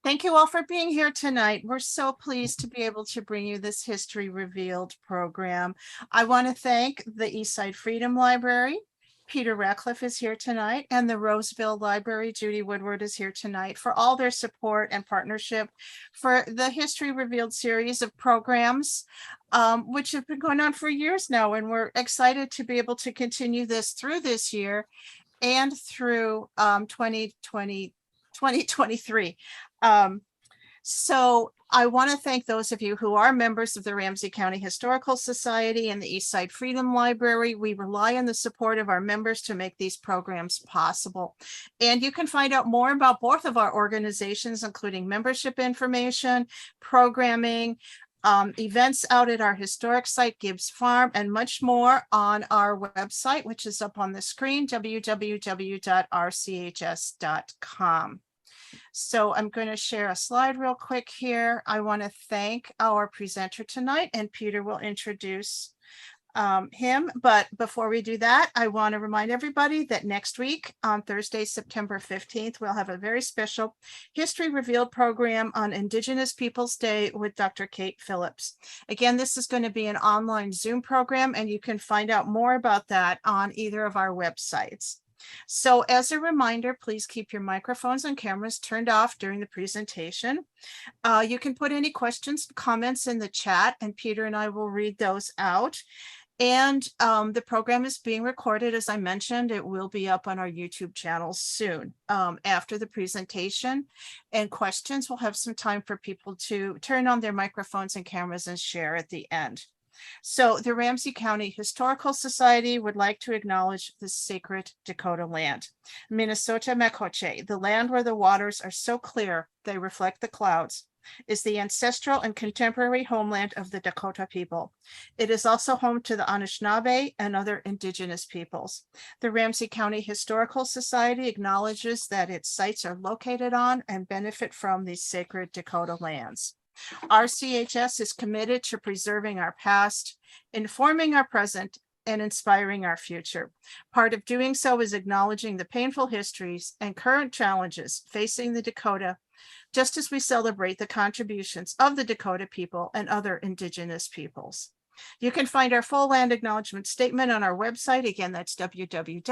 Thank you all for being here tonight. We're so pleased to be able to bring you this History Revealed program. I want to thank the Eastside Freedom Library. Peter Ratcliffe is here tonight, and the Roseville Library, Judy Woodward, is here tonight for all their support and partnership for the History Revealed series of programs, which have been going on for years now. And we're excited to be able to continue this through this year and through 2023. So I want to thank those of you who are members of the Ramsey County Historical Society and the Eastside Freedom Library. We rely on the support of our members to make these programs possible. And you can find out more about both of our organizations, including membership information, programming, events out at our historic site, Gibbs Farm, and much more on our website, which is up on the screen, www.rchs.com. So I'm going to share a slide real quick here. I want to thank our presenter tonight, and Peter will introduce him. But before we do that, I want to remind everybody that next week on Thursday, September 15th, we'll have a very special History Revealed program on Indigenous Peoples Day with Dr. Kate Phillips. Again, this is going to be an online Zoom program, and you can find out more about that on either of our websites. So as a reminder, please keep your microphones and cameras turned off during the presentation. You can put any questions, comments in the chat, and Peter and I will read those out. And the program is being recorded. As I mentioned, it will be up on our YouTube channel soon after the presentation. And questions, we'll have some time for people to turn on their microphones and cameras and share at the end. So the Ramsey County Historical Society would like to acknowledge the sacred Dakota land, Minnesota Mekoche, the land where the waters are so clear they reflect the clouds, is the ancestral and contemporary homeland of the Dakota people. It is also home to the Anishinaabe and other indigenous peoples. The Ramsey County Historical Society acknowledges that its sites are located on and benefit from these sacred Dakota lands. RCHS is committed to preserving our past, informing our present, and inspiring our future. Part of doing so is acknowledging the painful histories and current challenges facing the Dakota, just as we celebrate the contributions of the Dakota people and other indigenous peoples. You can find our full land acknowledgement statement on our website. Again, that's www.rchs.com.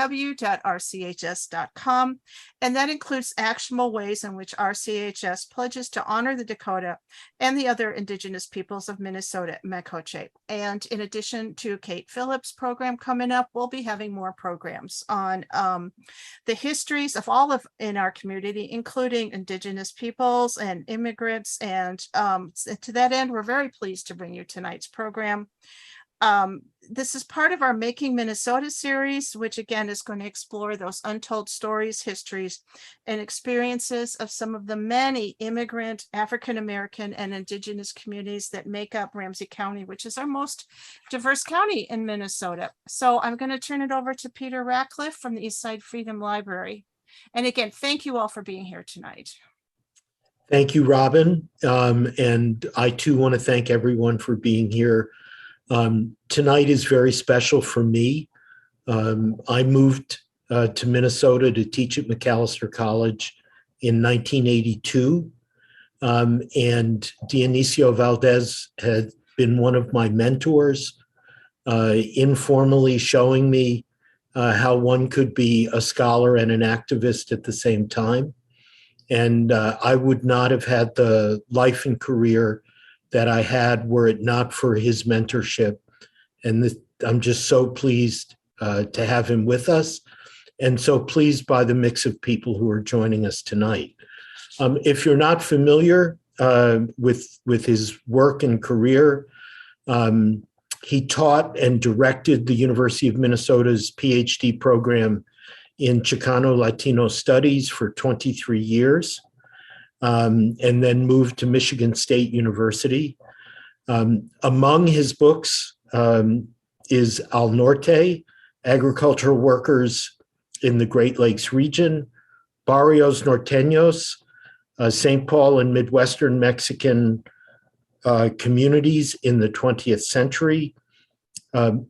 And that includes actionable ways in which RCHS pledges to honor the Dakota and the other indigenous peoples of Minnesota, Mekoche. And in addition to Kate Phillips' program coming up, we'll be having more programs on the histories of all of in our community, including indigenous peoples and immigrants. And to that end, we're very pleased to bring you tonight's program. This is part of our Making Minnesota series, which again is going to explore those untold stories, histories, and experiences of some of the many immigrant, African-American, and indigenous communities that make up Ramsey County, which is our most diverse county in Minnesota. So I'm going to turn it over to Peter Ratcliffe from the Eastside Freedom Library. And again, thank you all for being here tonight. Thank you, Robin. And I too want to thank everyone for being here. Tonight is very special for me. I moved to Minnesota to teach at Macalester College in 1982. And Dionicio Valdes had been one of my mentors, informally showing me how one could be a scholar and an activist at the same time. And I would not have had the life and career that I had were it not for his mentorship. And I'm just so pleased to have him with us, and so pleased by the mix of people who are joining us tonight. If you're not familiar with his work and career, he taught and directed the University of Minnesota's PhD program in Chicano Latino Studies for 23 years. And then moved to Michigan State University. Among his books is Al Norte, Agricultural Workers in the Great Lakes Region, Barrios Norteños, St. Paul and Midwestern Mexican Communities in the 20th Century,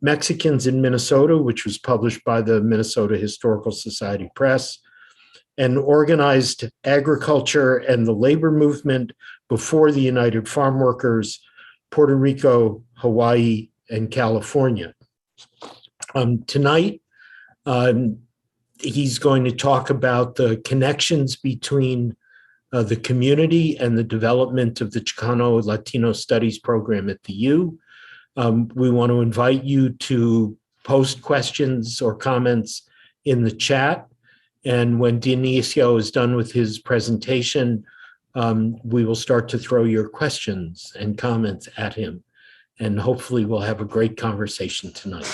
Mexicans in Minnesota, which was published by the Minnesota Historical Society Press, and organized agriculture and the labor movement before the United Farm Workers, Puerto Rico, Hawaii, and California. Tonight, he's going to talk about the connections between the community and the development of the Chicano Latino Studies program at the U. We want to invite you to post questions or comments in the chat. And when Dionicio is done with his presentation, we will start to throw your questions and comments at him. And hopefully we'll have a great conversation tonight.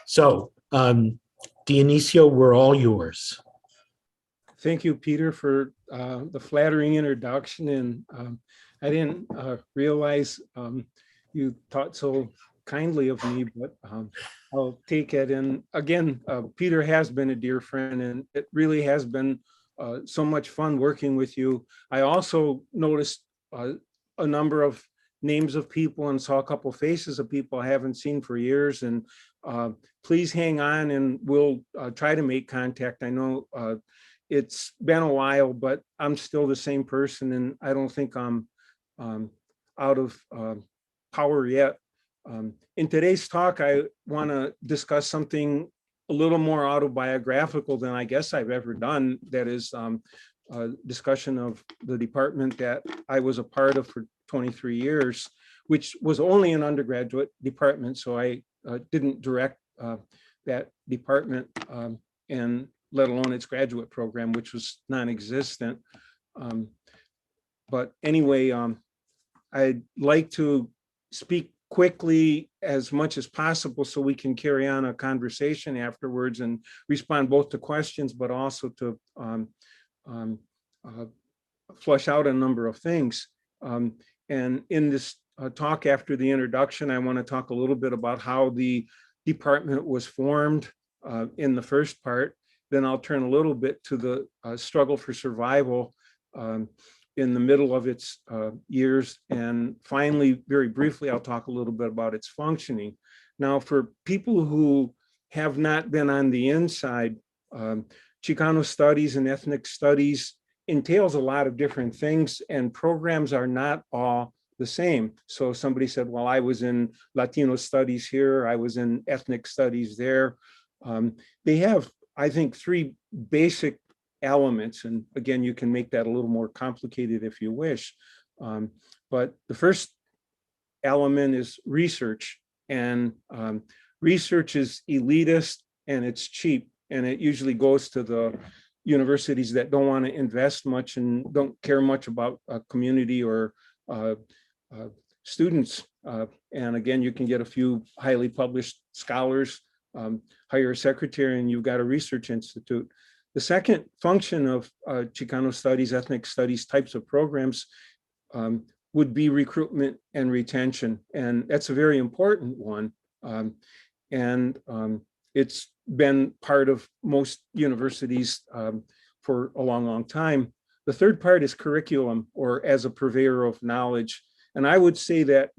So, Dionicio, we're all yours. Thank you, Peter, for the flattering introduction. And I didn't realize you thought so kindly of me, but I'll take it. And again, Peter has been a dear friend, and it really has been so much fun working with you. I also noticed a number of names of people and saw a couple faces of people I haven't seen for years. And please hang on, and we'll try to make contact. I know it's been a while, but I'm still the same person, and I don't think I'm out of power yet. In today's talk, I want to discuss something a little more autobiographical than I guess I've ever done. That is a discussion of the department that I was a part of for 23 years, which was only an undergraduate department. So I didn't direct that department, and let alone its graduate program, which was non-existent. But anyway, I'd like to speak quickly as much as possible so we can carry on a conversation afterwards and respond both to questions, but also to flush out a number of things. And in this talk after the introduction, I want to talk a little bit about how the department was formed in the first part. Then I'll turn a little bit to the struggle for survival in the middle of its years. And finally, very briefly, I'll talk a little bit about its functioning. Now, for people who have not been on the inside, Chicano studies and ethnic studies entails a lot of different things, and programs are not all the same. So somebody said, well, I was in Latino studies here, I was in ethnic studies there. They have, I think, three basic elements. And again, you can make that a little more complicated if you wish. But the first element is research. And research is elitist and it's cheap. And it usually goes to the universities that don't want to invest much and don't care much about community or students. And again, you can get a few highly published scholars, hire a secretary, and you've got a research institute. The second function of Chicano studies, ethnic studies types of programs would be recruitment and retention. And that's a very important one. And it's been part of most universities for a long, long time. The third part is curriculum, or as a purveyor of knowledge. And I would say that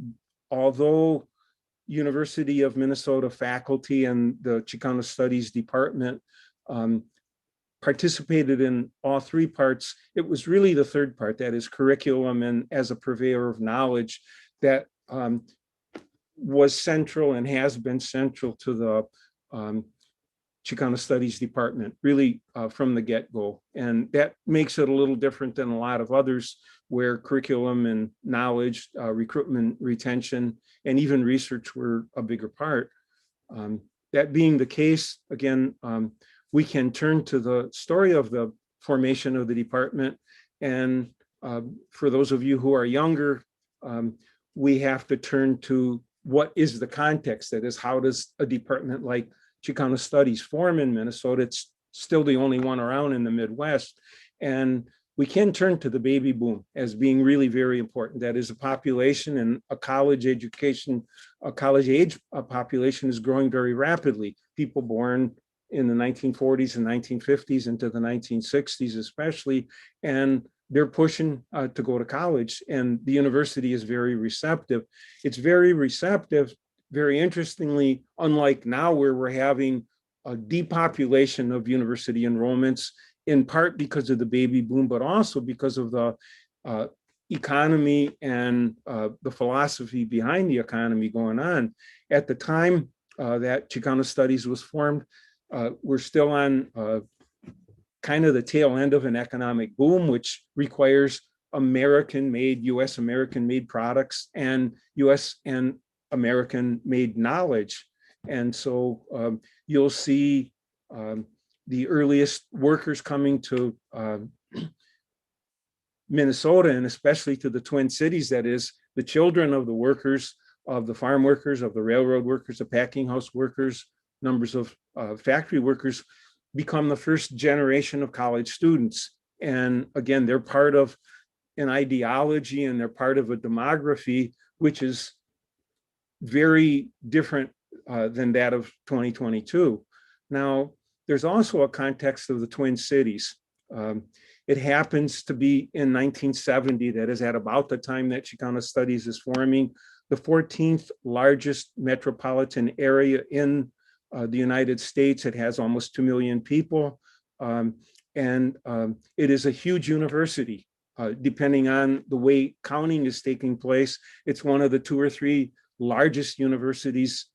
although University of Minnesota faculty and the Chicano Studies Department participated in all three parts, it was really the third part, that is curriculum and as a purveyor of knowledge, that was central and has been central to the Chicano Studies Department, really from the get-go. And that makes it a little different than a lot of others where curriculum and knowledge, recruitment, retention, and even research were a bigger part. That being the case, again, we can turn to the story of the formation of the department. And for those of you who are younger, we have to turn to what is the context. That is, how does a department like Chicano Studies form in Minnesota? It's still the only one around in the Midwest. And we can turn to the baby boom as being really very important. That is, a population and a college education, a college age population is growing very rapidly. People born in the 1940s and 1950s into the 1960s especially, and they're pushing to go to college, and the university is very receptive. It's very receptive, very interestingly, unlike now where we're having a depopulation of university enrollments in part because of the baby boom, but also because of the economy and the philosophy behind the economy going on. At the time that Chicano Studies was formed, we're still on kind of the tail end of an economic boom, which requires American-made, U.S. American-made products and U.S. and American-made knowledge. And so you'll see the earliest workers coming to Minnesota, and especially to the Twin Cities, that is, the children of the workers, of the farm workers, of the railroad workers, the packing house workers, numbers of factory workers, become the first generation of college students. And again, they're part of an ideology and they're part of a demography which is very different than that of 2022. Now, there's also a context of the Twin Cities. It happens to be in 1970, that is at about the time that Chicano Studies is forming, the 14th largest metropolitan area in the United States. It has almost 2 million people. And it is a huge university. Depending on the way counting is taking place, it's one of the 2 or 3 largest universities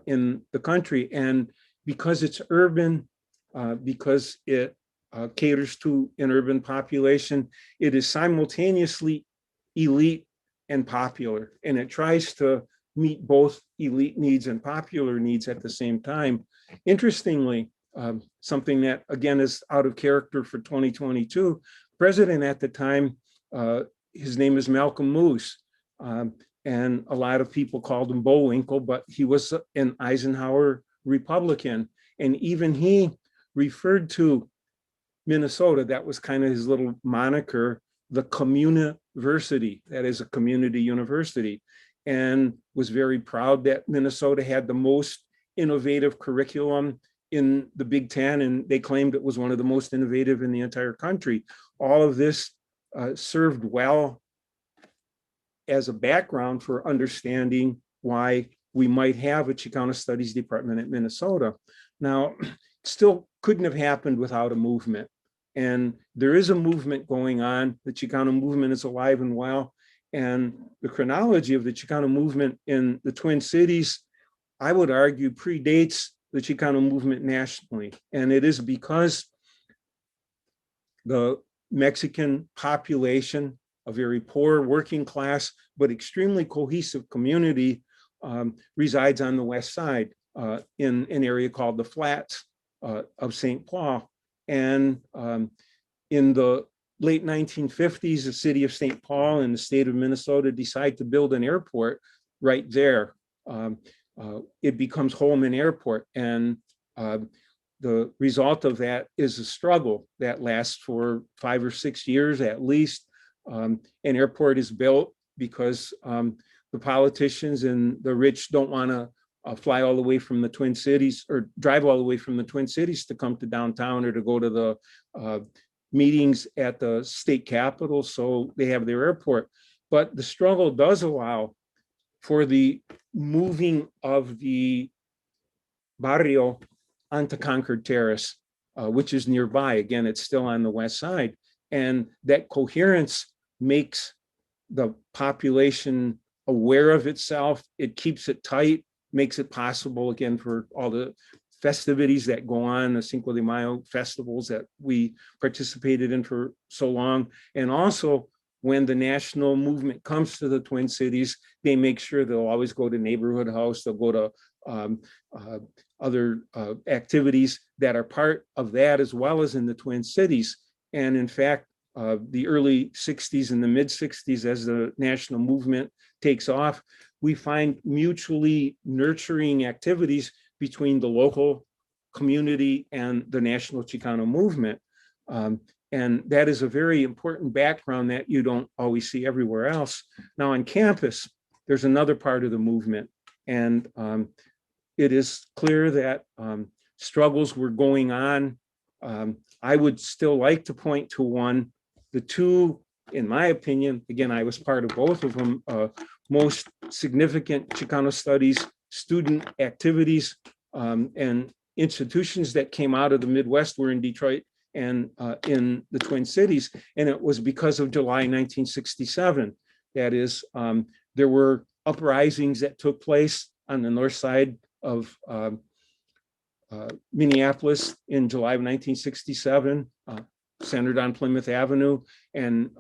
in the country. And because it's urban, because it caters to an urban population, it is simultaneously elite and popular. And it tries to meet both elite needs and popular needs at the same time. Interestingly, something that again is out of character for 2022, president at the time, his name is Malcolm Moose. And a lot of people called him Bullwinkle, but he was an Eisenhower Republican. And even he referred to Minnesota, that was kind of his little moniker, the communiversity, that is a community university, and was very proud that Minnesota had the most innovative curriculum in the Big Ten, and they claimed it was one of the most innovative in the entire country. All of this served well as a background for understanding why we might have a Chicano Studies Department at Minnesota. Now, still couldn't have happened without a movement. And there is a movement going on. The Chicano movement is alive and well. And the chronology of the Chicano movement in the Twin Cities, I would argue, predates the Chicano movement nationally. And it is because the Mexican population, a very poor working class, but extremely cohesive community, resides on the west side in an area called the Flats of St. Paul. And in the late 1950s, the city of St. Paul and the state of Minnesota decide to build an airport right there. It becomes Holman Airport. And the result of that is a struggle that lasts for 5 or 6 years at least. An airport is built because the politicians and the rich don't want to fly all the way from the Twin Cities or drive all the way from the Twin Cities to come to downtown or to go to the meetings at the state capitol. So they have their airport. But the struggle does allow for the moving of the barrio onto Concord Terrace, which is nearby. Again, it's still on the west side. And that coherence makes the population aware of itself. It keeps it tight, makes it possible, again, for all the festivities that go on, the Cinco de Mayo festivals that we participated in for so long. And also, when the national movement comes to the Twin Cities, they make sure they'll always go to neighborhood house, they'll go to other activities that are part of that, as well as in the Twin Cities. And in fact, the early 60s and the mid 60s, as the national movement takes off, we find mutually nurturing activities between the local community and the national Chicano movement. And that is a very important background that you don't always see everywhere else. Now on campus, there's another part of the movement. And it is clear that struggles were going on. I would still like to point to one. The two, in my opinion, again, I was part of both of them, most significant Chicano Studies student activities and institutions that came out of the Midwest were in Detroit and in the Twin Cities. And it was because of July 1967. That is, there were uprisings that took place on the north side of Minneapolis in July of 1967, centered on Plymouth Avenue, and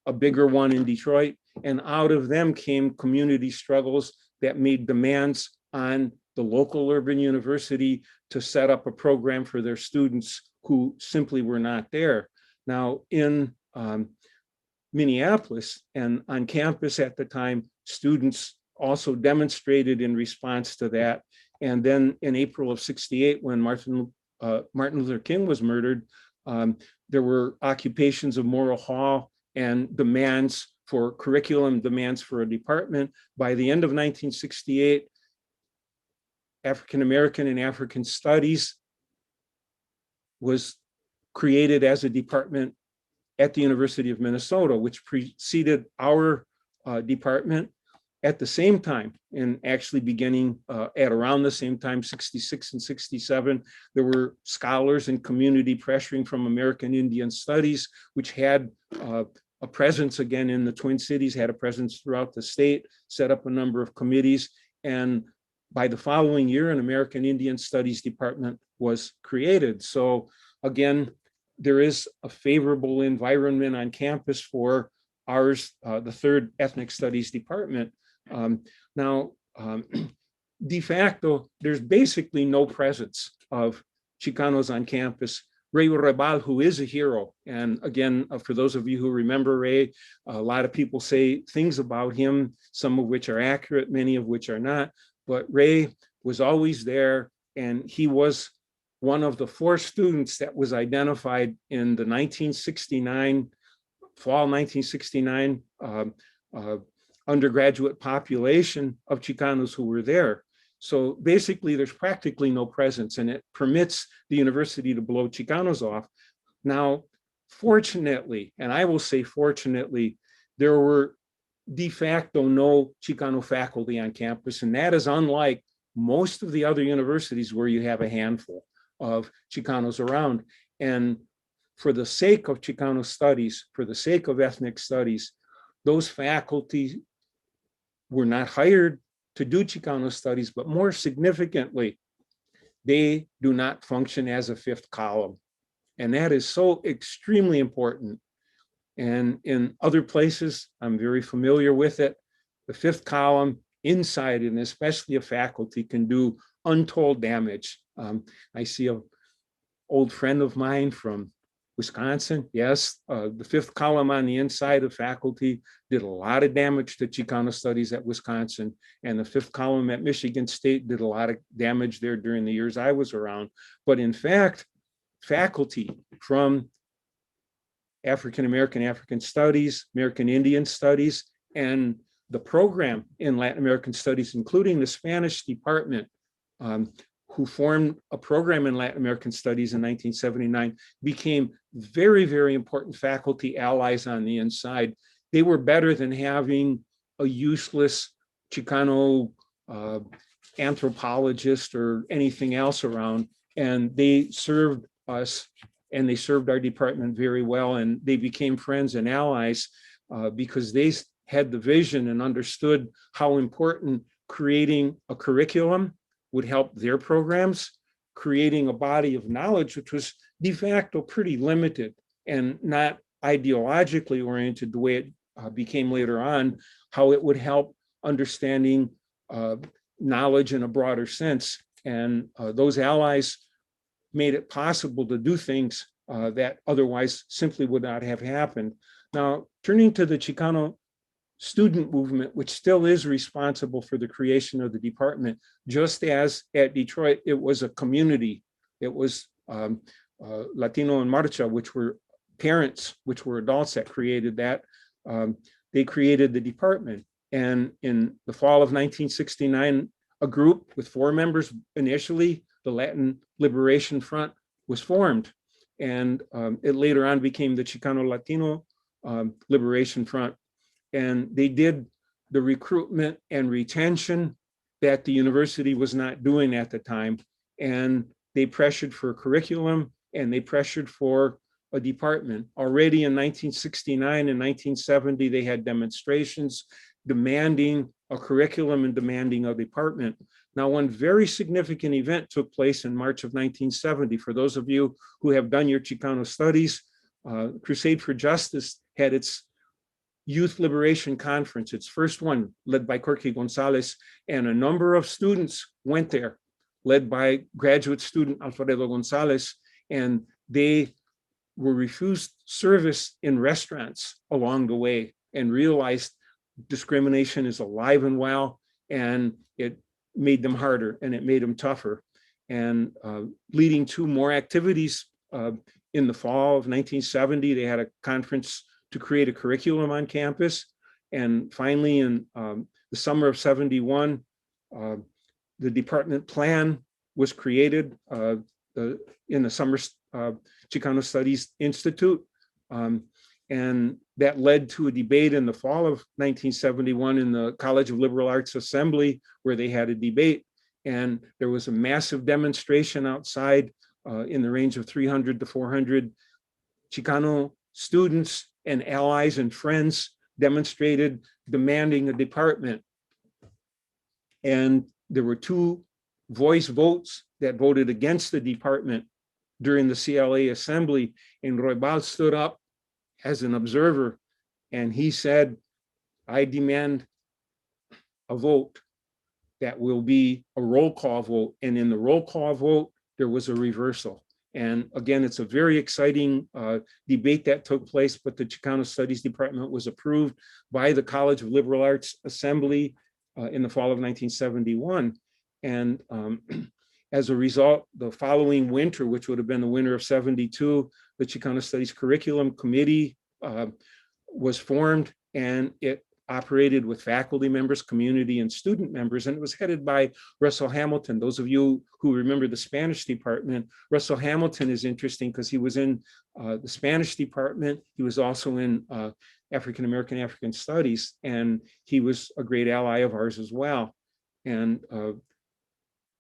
a bigger one in Detroit. And out of them came community struggles that made demands on the local urban university to set up a program for their students who simply were not there. Now, in Minneapolis and on campus at the time, students also demonstrated in response to that. And then in April of '68, when Martin Luther King was murdered, there were occupations of Morrill Hall and demands for curriculum, demands for a department. By the end of 1968, African American and African Studies was created as a department at the University of Minnesota, which preceded our department. At the same time, and actually beginning at around the same time, '66 and '67, there were scholars and community pressuring from American Indian Studies, which had a presence again in the Twin Cities, had a presence throughout the state, set up a number of committees. And by the following year, an American Indian Studies department was created. So again, there is a favorable environment on campus for ours, the third ethnic studies department. Now, de facto, there's basically no presence of Chicanos on campus. Ray Rebal, who is a hero, and again, for those of you who remember Ray, a lot of people say things about him, some of which are accurate, many of which are not, but Ray was always there, and he was one of the 4 students that was identified in the 1969, fall 1969, undergraduate population of Chicanos who were there. So basically, there's practically no presence, and it permits the university to blow Chicanos off. Now, fortunately, and I will say fortunately, there were de facto no Chicano faculty on campus, and that is unlike most of the other universities where you have a handful of Chicanos around. And for the sake of Chicano studies, for the sake of ethnic studies, those faculty were not hired to do Chicano studies, but more significantly, they do not function as a 5th column. And that is so extremely important. And in other places, I'm very familiar with it. The 5th column inside, and especially a faculty, can do untold damage. I see an old friend of mine from Wisconsin. Yes, the 5th column on the inside of faculty did a lot of damage to Chicano studies at Wisconsin, and the 5th column at Michigan State did a lot of damage there during the years I was around. But in fact, faculty from African American, African Studies, American Indian Studies, and the program in Latin American Studies, including the Spanish department, who formed a program in Latin American Studies in 1979, became very, very important faculty allies on the inside. They were better than having a useless Chicano anthropologist or anything else around. And they served us, and they served our department very well. And they became friends and allies because they had the vision and understood how important creating a curriculum would help their programs, creating a body of knowledge, which was de facto pretty limited and not ideologically oriented the way it became later on, how it would help understanding knowledge in a broader sense. And those allies made it possible to do things that otherwise simply would not have happened. Now, turning to the Chicano student movement, which still is responsible for the creation of the department, just as at Detroit, it was a community. It was Latino en Marcha, which were parents, which were adults that created that. They created the department. And in the fall of 1969, a group with 4 members initially, the Latin Liberation Front, was formed. And it later on became the Chicano Latino Liberation Front. And they did the recruitment and retention that the university was not doing at the time. And they pressured for curriculum and they pressured for a department. Already in 1969 and 1970, they had demonstrations demanding a curriculum and demanding a department. Now, one very significant event took place in March of 1970. For those of you who have done your Chicano studies, Crusade for Justice had its Youth Liberation Conference, its first one, led by Jorge Gonzalez, and a number of students went there, led by graduate student Alfredo Gonzalez, and they were refused service in restaurants along the way and realized discrimination is alive and well, and it made them harder and it made them tougher, and leading to more activities. In the fall of 1970, they had a conference to create a curriculum on campus. And finally, in the summer of 71, the department plan was created in the Summer Chicano Studies Institute. And that led to a debate in the fall of 1971 in the College of Liberal Arts Assembly, where they had a debate. And there was a massive demonstration outside in the range of 300 to 400 Chicano students and allies and friends demonstrated demanding a department. And there were 2 voice votes that voted against the department during the CLA assembly. And Roybal stood up as an observer and he said, I demand a vote that will be a roll call vote. And in the roll call vote, there was a reversal. And again, it's a very exciting debate that took place, but the Chicano Studies Department was approved by the College of Liberal Arts Assembly in the fall of 1971. And as a result, the following winter, which would have been the winter of 72, the Chicano Studies Curriculum Committee was formed, and it operated with faculty members, community, and student members, and it was headed by Russell Hamilton. Those of you who remember the Spanish department, Russell Hamilton is interesting because he was in the Spanish department. He was also in African Studies, and he was a great ally of ours as well. And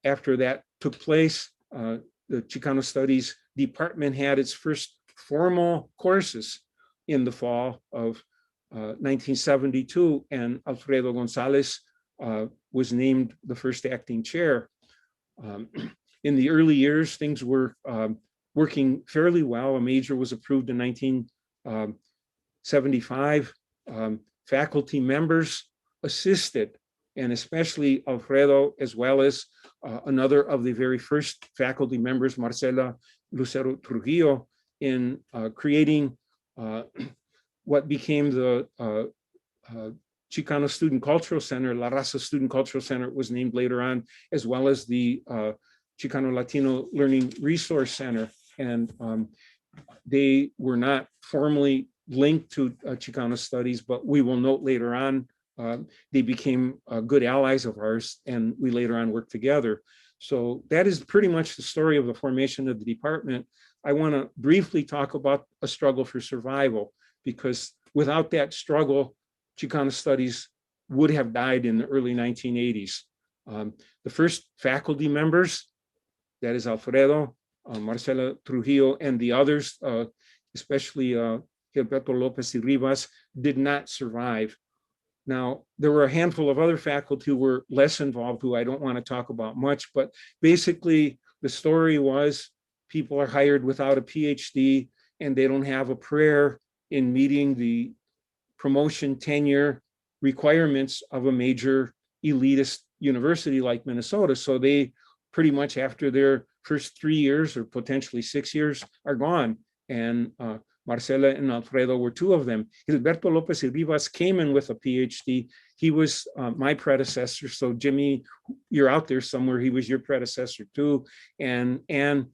after that took place, the Chicano Studies Department had its first formal courses in the fall of 1972, and Alfredo Gonzalez was named the first acting chair. In the early years, things were working fairly well. A major was approved in 1975. Faculty members assisted, and especially Alfredo, as well as another of the very first faculty members, Marcela Lucero Trujillo, in creating what became the Chicano Student Cultural Center. La Raza Student Cultural Center was named later on, as well as the Chicano Latino Learning Resource Center. And they were not formally linked to Chicano Studies, but we will note later on, they became good allies of ours, and we later on worked together. So that is pretty much the story of the formation of the department. I want to briefly talk about a struggle for survival, because without that struggle, Chicano Studies would have died in the early 1980s. The first faculty members, that is Alfredo, Marcela Trujillo, and the others, especially Gilberto Lopez y Rivas, did not survive. Now, there were a handful of other faculty who were less involved, who I don't want to talk about much, but basically the story was people are hired without a PhD and they don't have a prayer in meeting the promotion tenure requirements of a major elitist university like Minnesota. So they pretty much, after their first 3 years or potentially 6 years, are gone. And Marcela and Alfredo were 2 of them. Gilberto Lopez y Rivas came in with a PhD. He was my predecessor. So Jimmy, you're out there somewhere. He was your predecessor too. And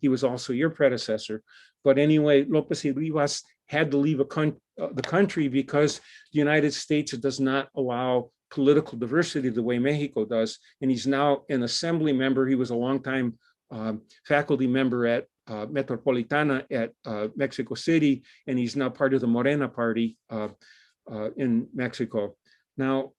he was also your predecessor. But anyway, Lopez y Rivas had to leave the country because the United States does not allow political diversity the way Mexico does. And he's now an assembly member. He was a longtime faculty member at Metropolitana at Mexico City, and he's now part of the Morena party in Mexico. Now,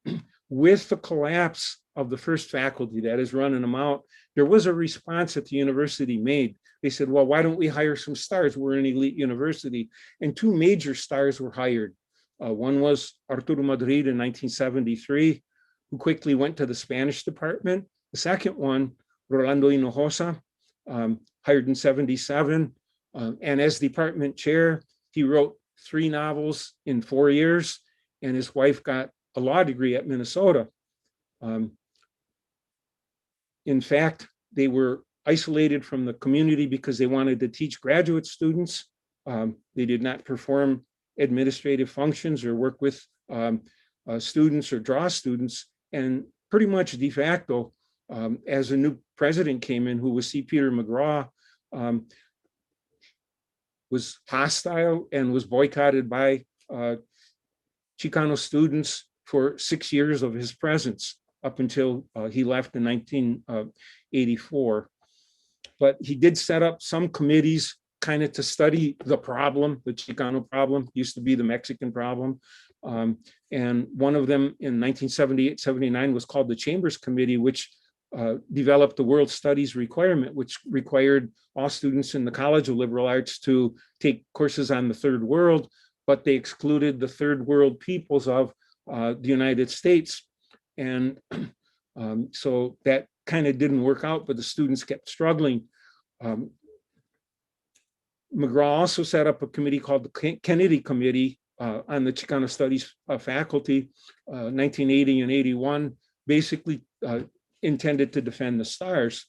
with the collapse of the first faculty, that is running them out, there was a response that the university made. They said, well, why don't we hire some stars? We're an elite university. And two major stars were hired. One was Arturo Madrid in 1973, who quickly went to the Spanish department. The second one, Rolando Hinojosa, hired in 77. And as department chair, he wrote 3 novels in 4 years, and his wife got a law degree at Minnesota. In fact, they were isolated from the community because they wanted to teach graduate students. They did not perform administrative functions or work with students or draw students. And pretty much de facto, as a new president came in, who was C. Peter McGraw, was hostile and was boycotted by Chicano students for 6 years of his presence, up until he left in 1984. But he did set up some committees kind of to study the problem. The Chicano problem used to be the Mexican problem. And one of them in 1978-79 was called the Chambers Committee, which developed the World Studies requirement, which required all students in the College of Liberal Arts to take courses on the Third World, but they excluded the Third World peoples of the United States. And so that kind of didn't work out, but the students kept struggling. McGraw also set up a committee called the Kennedy Committee on the Chicano Studies faculty, 1980 and 81, basically intended to defend the stars.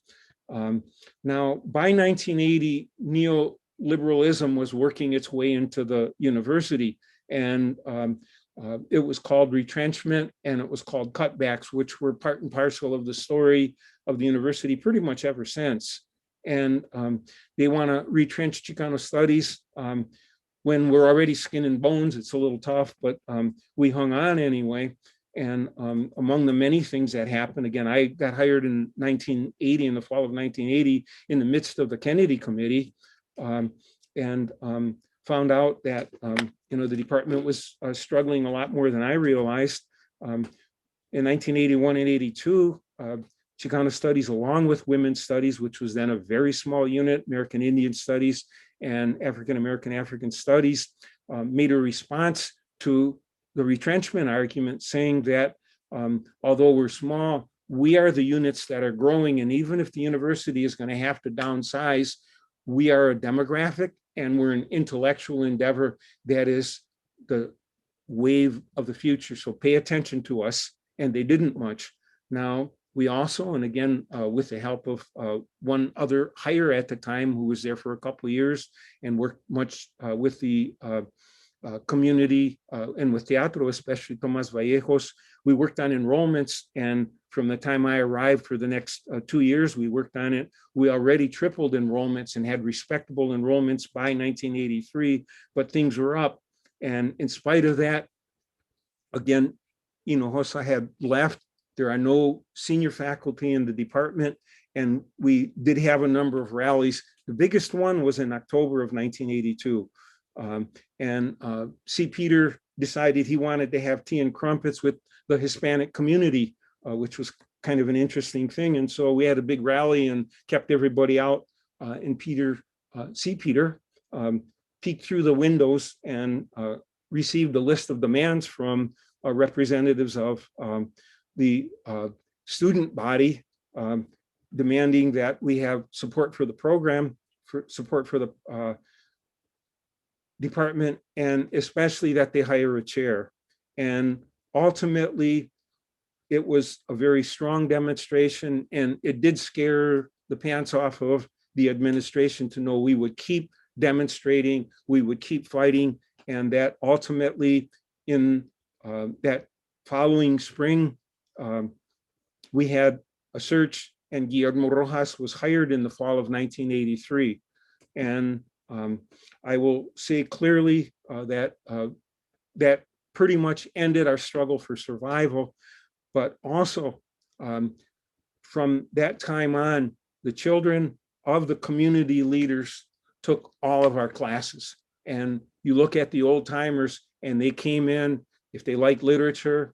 Now, by 1980, neoliberalism was working its way into the university, and it was called retrenchment and it was called cutbacks, which were part and parcel of the story of the university pretty much ever since. And they want to retrench Chicano studies. When we're already skin and bones, it's a little tough, but we hung on anyway. And among the many things that happened, again, I got hired in 1980, in the fall of 1980, in the midst of the Kennedy Committee, and found out that the department was struggling a lot more than I realized. In 1981 and 82, Chicano Studies, along with Women's Studies, which was then a very small unit, American Indian Studies and African Studies, made a response to the retrenchment argument, saying that although we're small, we are the units that are growing. And even if the university is going to have to downsize, we are a demographic and we're an intellectual endeavor that is the wave of the future. So pay attention to us. And they didn't much. Now, we also, and again, with the help of one other hire at the time who was there for a couple of years and worked much with the community and with Teatro, especially Tomas Vallejos, we worked on enrollments. And from the time I arrived for the next 2 years, we worked on it. We already tripled enrollments and had respectable enrollments by 1983, but things were up. And in spite of that, again, Hinojosa had left. There are no senior faculty in the department, and we did have a number of rallies. The biggest one was in October of 1982. C. Peter decided he wanted to have tea and crumpets with the Hispanic community, which was kind of an interesting thing. And so we had a big rally and kept everybody out. And C. Peter peeked through the windows and received a list of demands from representatives of the student body, demanding that we have support for the program, for support for the department, and especially that they hire a chair. And ultimately, it was a very strong demonstration, and it did scare the pants off of the administration to know we would keep demonstrating, we would keep fighting, and that ultimately in that following spring, we had a search, and Guillermo Rojas was hired in the fall of 1983. And I will say clearly that that pretty much ended our struggle for survival. But also from that time on, the children of the community leaders took all of our classes. And you look at the old timers, and they came in, if they like literature,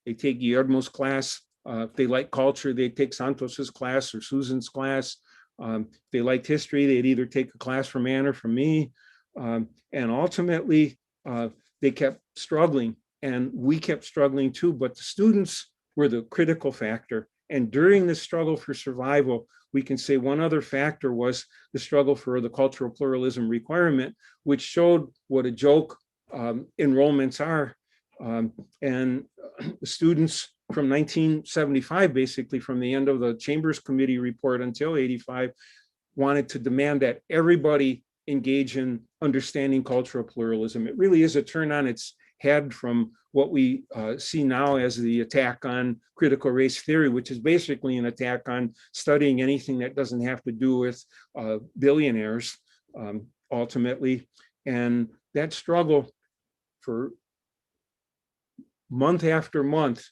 they take Guillermo's class. If they like culture, they'd take Santos's class or Susan's class. If they liked history, they'd either take a class from Ann or from me. And ultimately, they kept struggling, and we kept struggling too, but the students were the critical factor. And during this struggle for survival, we can say one other factor was the struggle for the cultural pluralism requirement, which showed what a joke enrollments are. And the students from 1975, basically from the end of the Chambers Committee report until 85, wanted to demand that everybody engage in understanding cultural pluralism. It really is a turn on its head from what we see now as the attack on critical race theory, which is basically an attack on studying anything that doesn't have to do with billionaires, ultimately. And that struggle for month after month,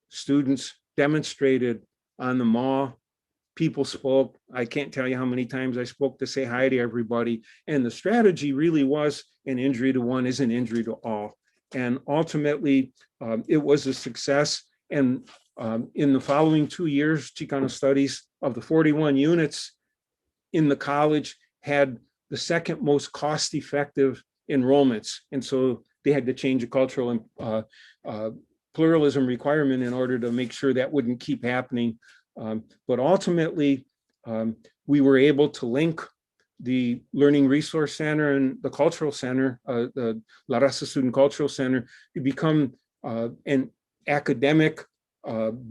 students demonstrated on the mall. People spoke. I can't tell you how many times I spoke to say hi to everybody. And the strategy really was an injury to one is an injury to all. And ultimately, it was a success. And in the following 2 years, Chicano Studies, of the 41 units in the college, had the second most cost-effective enrollments. And so they had to change a cultural pluralism requirement in order to make sure that wouldn't keep happening. But ultimately, we were able to link the Learning Resource Center and the Cultural Center, the La Raza Student Cultural Center, to become an academic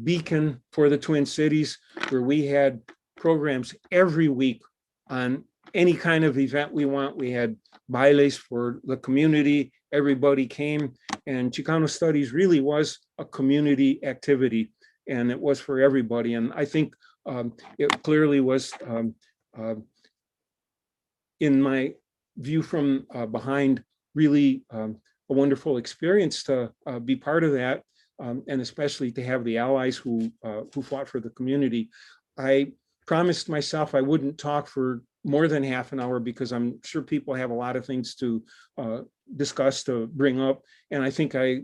beacon for the Twin Cities, where we had programs every week on any kind of event we want. We had bailes for the community. Everybody came, and Chicano Studies really was a community activity, and it was for everybody. And I think it clearly was, in my view from behind, really a wonderful experience to be part of that, and especially to have the allies who fought for the community. I promised myself I wouldn't talk for more than half an hour, because I'm sure people have a lot of things to discuss, to bring up. And I think I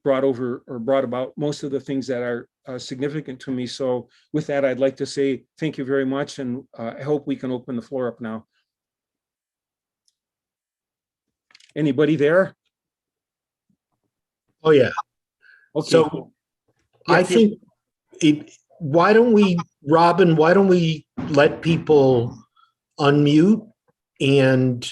brought about most of the things that are significant to me. So with that, I'd like to say thank you very much, and I hope we can open the floor up now. Anybody there? Oh, yeah. Okay. So Yeah, I think, why don't we, Robin, why don't we let people unmute and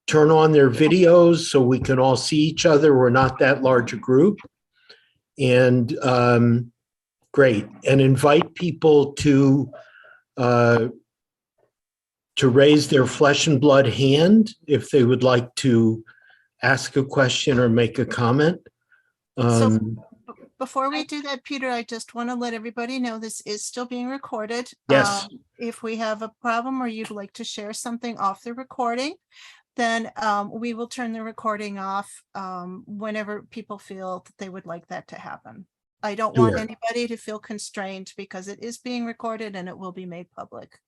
turn on their videos so we can all see each other? We're not that large a group. And great. And invite people to raise their flesh and blood hand if they would like to ask a question or make a comment. Before we do that, Peter, I just want to let everybody know this is still being recorded. Yes. If we have a problem or you'd like to share something off the recording, then we will turn the recording off whenever people feel that they would like that to happen. I don't want Sure. anybody to feel constrained, because it is being recorded and it will be made public.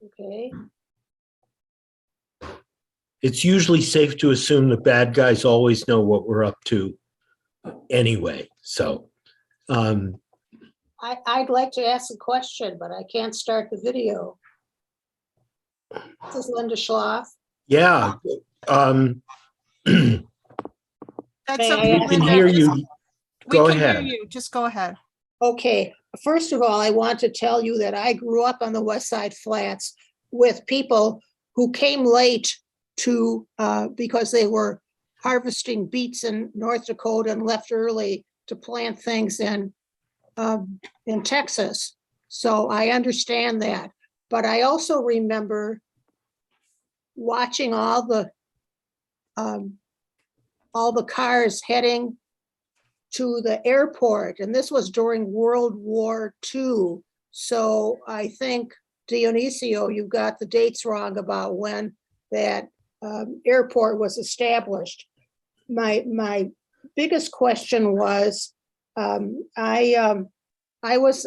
Okay. It's usually safe to assume the bad guys always know what we're up to anyway. So I'd like to ask a question, but I can't start the video. This is Linda Schloff. yeah. That's May I okay, ask- We can Linda. hear you. We Go can hear ahead. you. Just go ahead. Okay, first of all, I want to tell you that I grew up on the West Side Flats with people who came late to, because they were harvesting beets in North Dakota and left early to plant things in Texas. So I understand that. But I also remember watching all the cars heading to the airport, and this was during World War II. So I think, Dionicio, you got the dates wrong about when that airport was established. My biggest question was, I was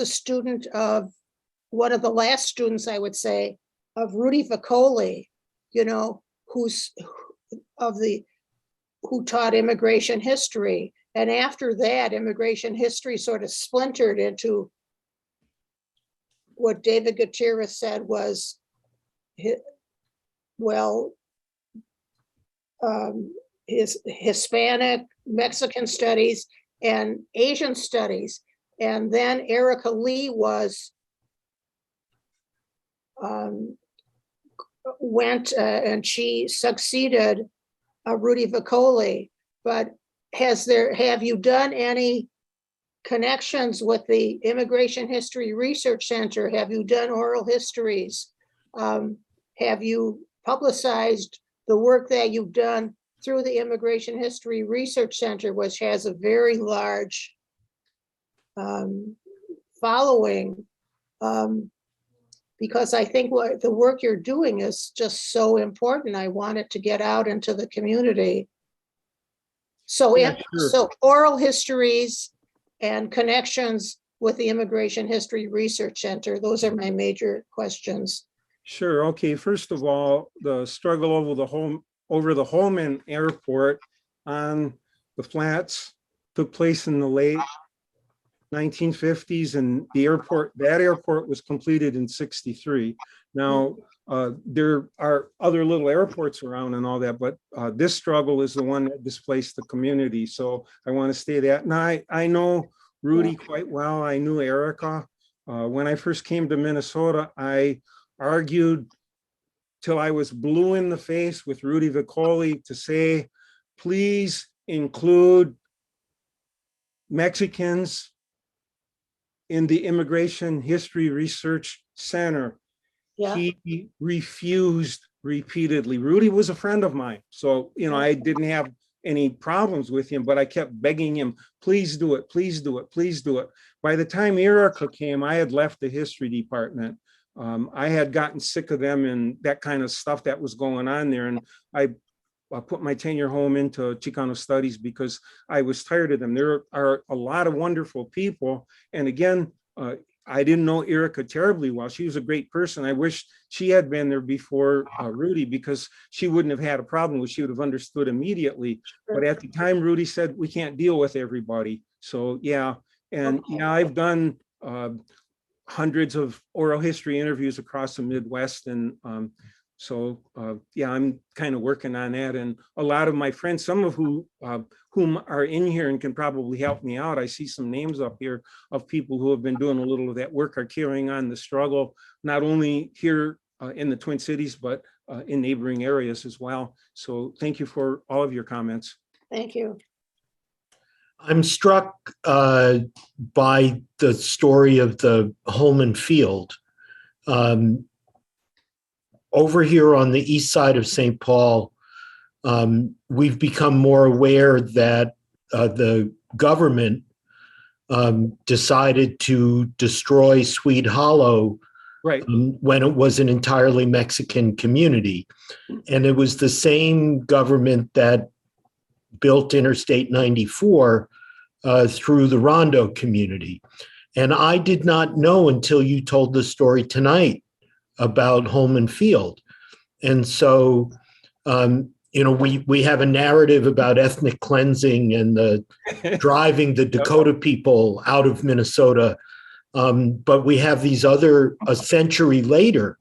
a student of one of the last students, I would say, of Rudy Vicoli, you know, who's of the who taught immigration history. And after that, immigration history sort of splintered into what David Gutierrez said was, well, his Hispanic, Mexican studies, and Asian studies. And then Erica Lee went and she succeeded Rudy Vicoli. But have you done any connections with the Immigration History Research Center? Have you done oral histories? Have you publicized the work that you've done through the Immigration History Research Center, which has a very large following? Because I think what the work you're doing is just so important. I want it to get out into the community. So, Yeah, sure. so oral histories and connections with the Immigration History Research Center, those are my major questions. Sure. Okay. First of all, the struggle over the Holman Airport on the flats took place in the late 1950s, and that airport was completed in 63. Now, there are other little airports around and all that, but this struggle is the one that displaced the community. So I want to say that. Now, I know Rudy quite well. I knew Erica. When I first came to Minnesota, I argued till I was blue in the face with Rudy Vicoli to say, please include Mexicans in the Immigration History Research Center. Yeah. He refused repeatedly. Rudy was a friend of mine. So, I didn't have any problems with him, but I kept begging him, please do it, please do it, please do it. By the time Erica came, I had left the history department. I had gotten sick of them and that kind of stuff that was going on there. And I put my tenure home into Chicano Studies because I was tired of them. There are a lot of wonderful people. And again, I didn't know Erica terribly well. She was a great person. I wish she had been there before Rudy, because she wouldn't have had a problem with, she would have understood immediately. But at the time, Rudy said, we can't deal with everybody. So yeah, and I've done hundreds of oral history interviews across the Midwest. And so I'm kind of working on that. And a lot of my friends, some of whom are in here and can probably help me out. I see some names up here of people who have been doing a little of that work, are carrying on the struggle, not only here in the Twin Cities, but in neighboring areas as well. So thank you for all of your comments. Thank you. I'm struck by the story of the Holman Field. Over here on the east side of St. Paul, we've become more aware that the government decided to destroy Swede Hollow, right, when it was an entirely Mexican community. And it was the same government that built Interstate 94 through the Rondo community. And I did not know until you told the story tonight about Holman Field. And so, we have a narrative about ethnic cleansing and driving the Dakota people out of Minnesota. But we have these other, a century later,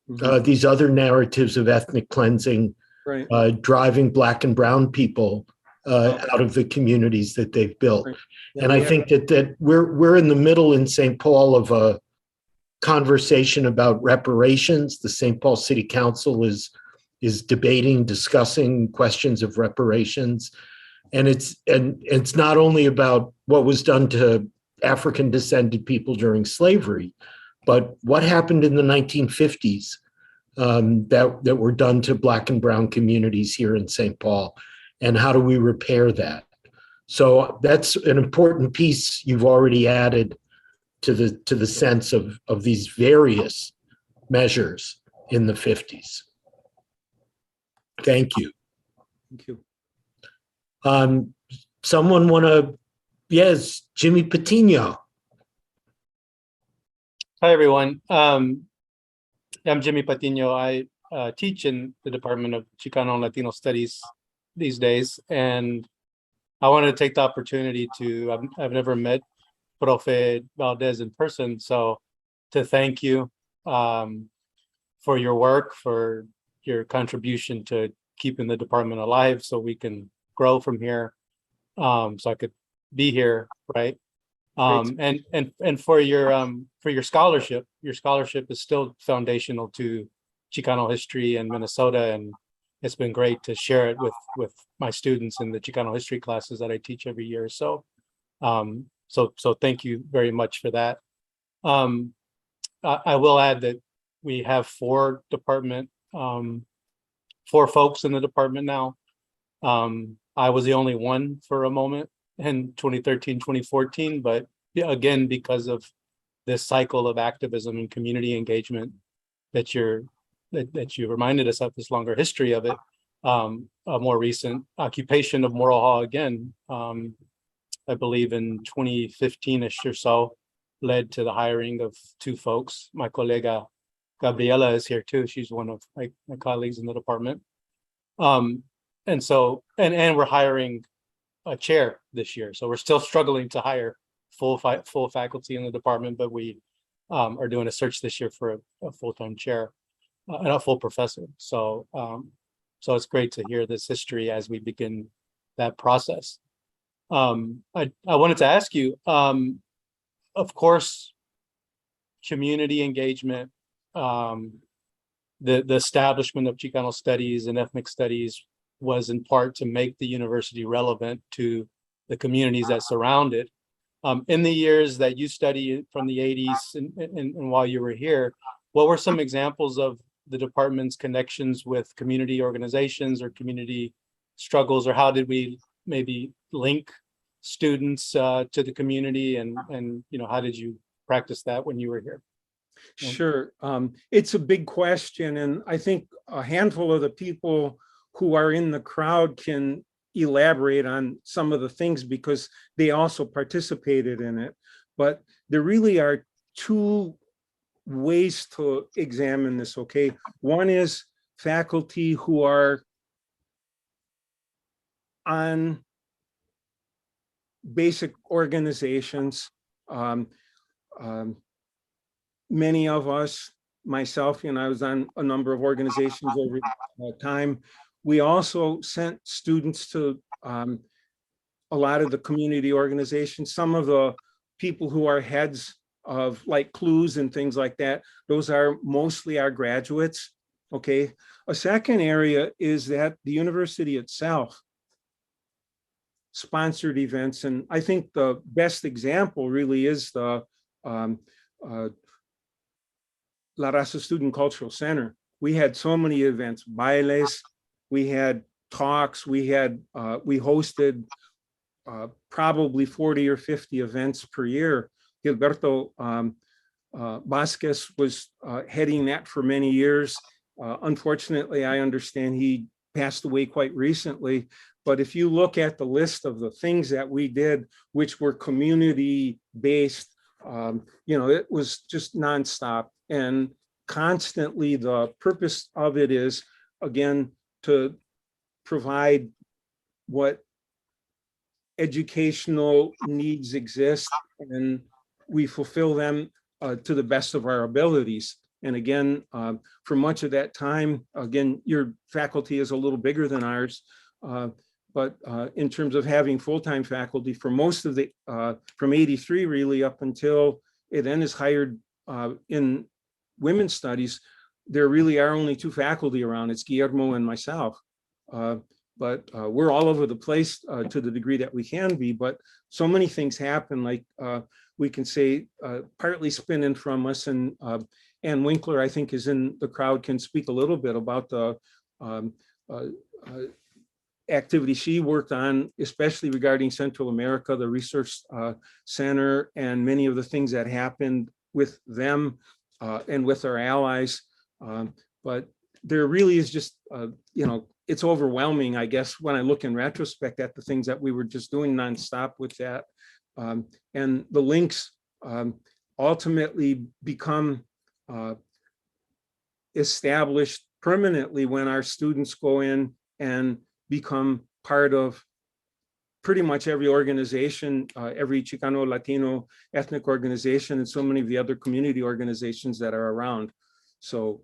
these other narratives of ethnic cleansing, right, driving Black and brown people out of the communities that they've built. Right. Yeah, and I think that we're in the middle in St. Paul of a conversation about reparations. The St. Paul City Council is debating, discussing questions of reparations. And it's not only about what was done to African descended people during slavery, but what happened in the 1950s that were done to Black and brown communities here in St. Paul, and how do we repair that? So that's an important piece you've already added to the sense of these various measures in the 50s. Thank you. Thank you. Someone want to, yes, Jimmy Patino. Hi, everyone. I'm Jimmy Patino. I teach in the Department of Chicano and Latino Studies these days, and I wanted to take the opportunity to, I've never met Profe Valdes in person, so to thank you for your work, for your contribution to keeping the department alive so we can grow from here, so I could be here, right? And for your scholarship. Your scholarship is still foundational to Chicano history in Minnesota, and it's been great to share it with my students in the Chicano history classes that I teach every year. So so thank you very much for that. I will add that we have four folks in the department now. I was the only one for a moment in 2013, 2014, but again, because of this cycle of activism and community engagement that you reminded us of, this longer history of it, a more recent occupation of Moral Hall again, I believe in 2015-ish or so, led to the hiring of two folks. My colega Gabriela is here too. She's one of my colleagues in the department. And so, and we're hiring a chair this year. So we're still struggling to hire full faculty in the department, but we are doing a search this year for a full-time chair and a full professor. So so it's great to hear this history as we begin that process. I wanted to ask you, of course, community engagement, the establishment of Chicano studies and ethnic studies was in part to make the university relevant to the communities that surround it. In the years that you studied from the 80s and while you were here, what were some examples of the department's connections with community organizations or community struggles, or how did we maybe link students to the community, and how did you practice that when you were here? Sure. It's a big question, and I think a handful of the people who are in the crowd can elaborate on some of the things because they also participated in it. But there really are two ways to examine this, okay? One is faculty who are on basic organizations. Many of us, myself, I was on a number of organizations over time. We also sent students to a lot of the community organizations. Some of the people who are heads of like clues and things like that, those are mostly our graduates, okay? A second area is that the university itself sponsored events, and I think the best example really is the La Raza Student Cultural Center. We had so many events, bailes, we had talks, we hosted probably 40 or 50 events per year. Gilberto Vasquez was heading that for many years. Unfortunately, I understand he passed away quite recently. But if you look at the list of the things that we did, which were community-based, it was just nonstop. And constantly, the purpose of it is, again, to provide what educational needs exist, and we fulfill them to the best of our abilities. And again, for much of that time, again, your faculty is a little bigger than ours, but in terms of having full-time faculty, for most of the, from 83 really up until it then is hired in women's studies, there really are only two faculty around. It's Guillermo and myself. But we're all over the place to the degree that we can be, but so many things happen, like we can say partly spin-in from us, and Ann Winkler, I think, is in the crowd, can speak a little bit about the activity she worked on, especially regarding Central America, the research center, and many of the things that happened with them and with our allies. But there really is just, it's overwhelming, I guess, when I look in retrospect at the things that we were just doing nonstop with that. And the links ultimately become established permanently when our students go in and become part of pretty much every organization, every Chicano Latino ethnic organization, and so many of the other community organizations that are around. So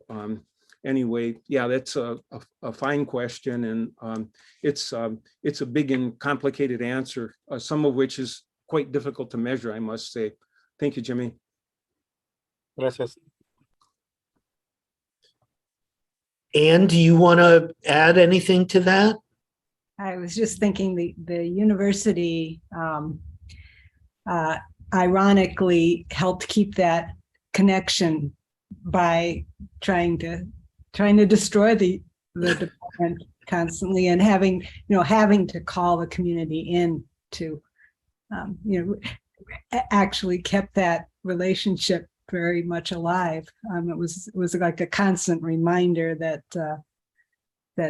anyway, yeah, that's a fine question, and it's a big and complicated answer, some of which is quite difficult to measure, I must say. Thank you, Jimmy. Gracias. Anne, do you want to add anything to that? I was just thinking the university ironically helped keep that connection by trying to destroy the department constantly, and having to call the community in to actually kept that relationship very much alive. It was like a constant reminder that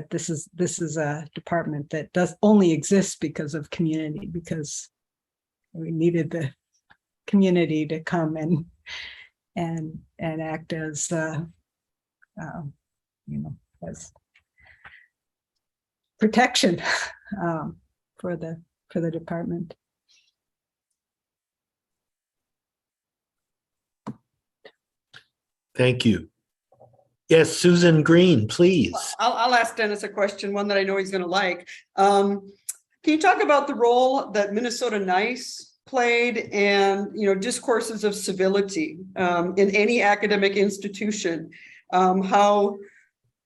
this is a department that does only exist because of community, because we needed the community to come and act as as protection for the department. Thank you. Yes, Susan Green, please. I'll ask Dennis a question, one that I know he's going to like. Can you talk about the role that Minnesota Nice played and, discourses of civility in any academic institution? How,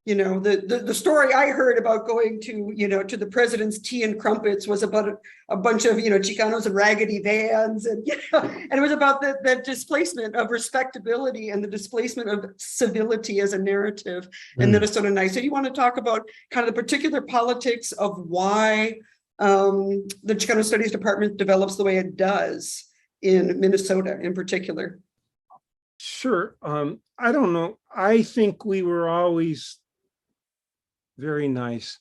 the story I heard about going to, to the president's tea and crumpets was about a bunch of, Chicanos and raggedy vans, and, and it was about the displacement of respectability and the displacement of civility as a narrative in Minnesota Nice. So you want to talk about kind of the particular politics of why the Chicano Studies Department develops the way it does in Minnesota in particular? Sure. I don't know. I think we were always very nice.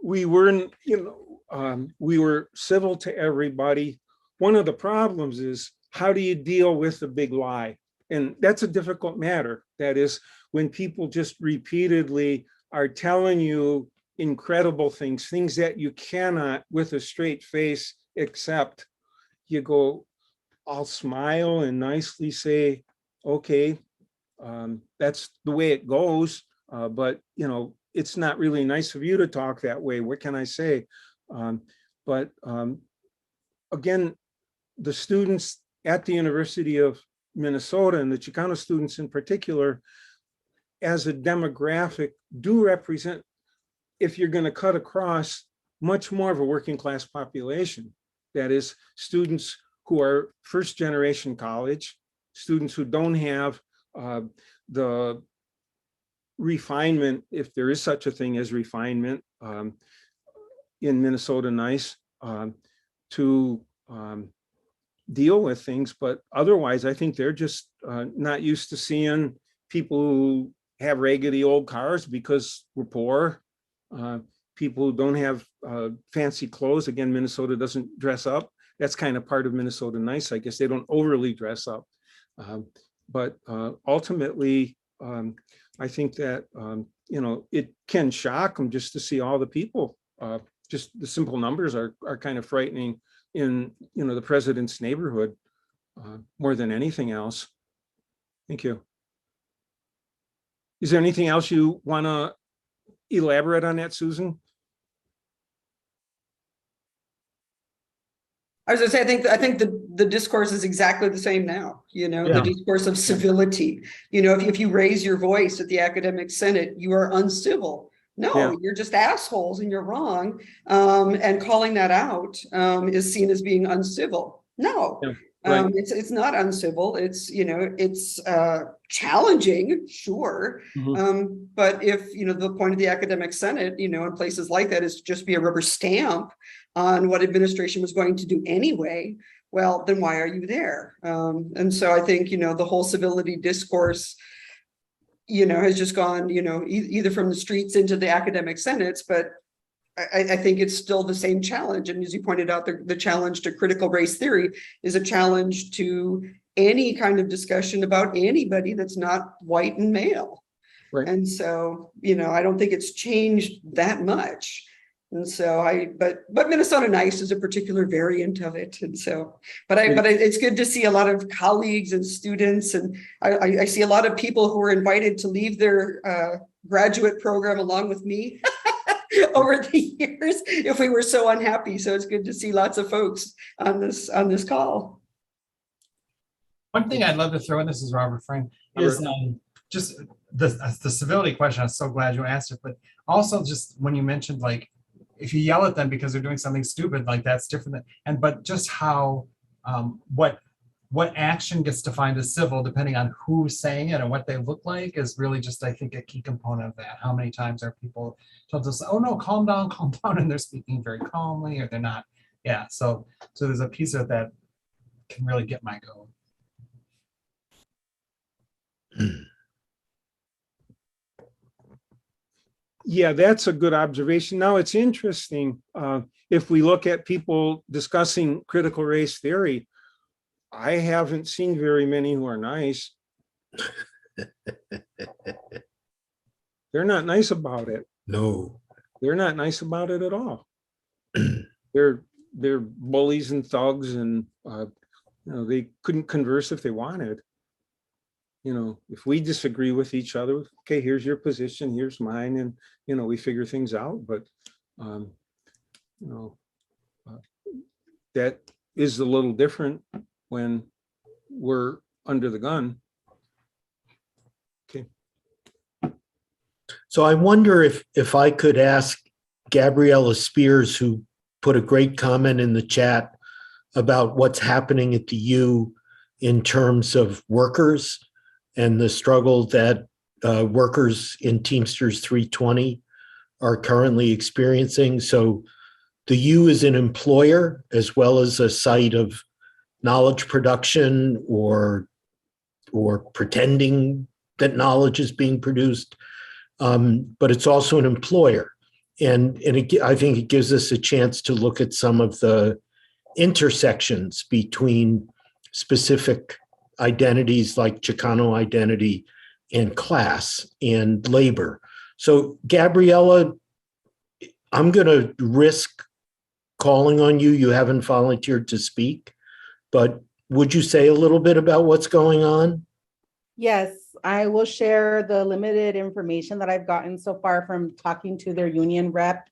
We weren't, we were civil to everybody. One of the problems is, how do you deal with the big lie? And that's a difficult matter. That is, when people just repeatedly are telling you incredible things that you cannot with a straight face accept, you go, I'll smile and nicely say, okay, that's the way it goes. But, it's not really nice of you to talk that way. What can I say? But again, the students at the University of Minnesota, and the Chicano students in particular, as a demographic, do represent, if you're going to cut across, much more of a working class population. That is, students who are first generation college, students who don't have the refinement, if there is such a thing as refinement in Minnesota Nice, to deal with things. But otherwise, I think they're just not used to seeing people who have raggedy old cars because we're poor, people who don't have fancy clothes. Again, Minnesota doesn't dress up. That's kind of part of Minnesota Nice. I guess they don't overly dress up. But ultimately, I think that, it can shock them just to see all the people. Just the simple numbers are kind of frightening in, the president's neighborhood more than anything else. Thank you. Is there anything else you want to elaborate on that, Susan? I was going to say, I think the discourse is exactly the same now, the discourse of civility. If you raise your voice at the academic senate, you are uncivil. No, you're just assholes and you're wrong. And calling that out is seen as being uncivil. No, right. It's not uncivil. It's, it's challenging, sure. But if, the point of the academic senate, in places like that is to just be a rubber stamp on what administration was going to do anyway, well, then why are you there? And so I think, the whole civility discourse, has just gone, either from the streets into the academic senates, but I think it's still the same challenge. And as you pointed out, the challenge to critical race theory is a challenge to any kind of discussion about anybody that's not white and male. Right. And so, you know, I don't think it's changed that much. And so but Minnesota Nice is a particular variant of it. And so, it's good to see a lot of colleagues and students. And I see a lot of people who were invited to leave their graduate program along with me over the years if we were so unhappy. So it's good to see lots of folks on this call. One thing I'd love to throw in, this is Robert Frame, is just the civility question. I'm so glad you asked it, but also just when you mentioned, like, if you yell at them because they're doing something stupid, like that's different. But just how what action gets defined as civil, depending on who's saying it and what they look like, is really just, I think, a key component of that. How many times are people told us, "Oh no, calm down," and they're speaking very calmly, or they're not. Yeah. So there's a piece of that can really get my goat. Yeah, that's a good observation. Now, it's interesting, if we look at people discussing critical race theory, I haven't seen very many who are nice. They're not nice about it. No. They're not nice about it at all. They're bullies and thugs, and they couldn't converse if they wanted. If we disagree with each other, okay, here's your position, here's mine, and we figure things out. But that is a little different when we're under the gun. Okay. So I wonder if I could ask Gabriella Spears, who put a great comment in the chat about what's happening at the U in terms of workers and the struggle that workers in Teamsters 320 are currently experiencing. So the U is an employer as well as a site of knowledge production or pretending that knowledge is being produced, but it's also an employer. And I think it gives us a chance to look at some of the intersections between specific identities like Chicano identity and class and labor. So Gabriella, I'm going to risk calling on you. You haven't volunteered to speak, but would you say a little bit about what's going on? Yes, I will share the limited information that I've gotten so far from talking to their union rep.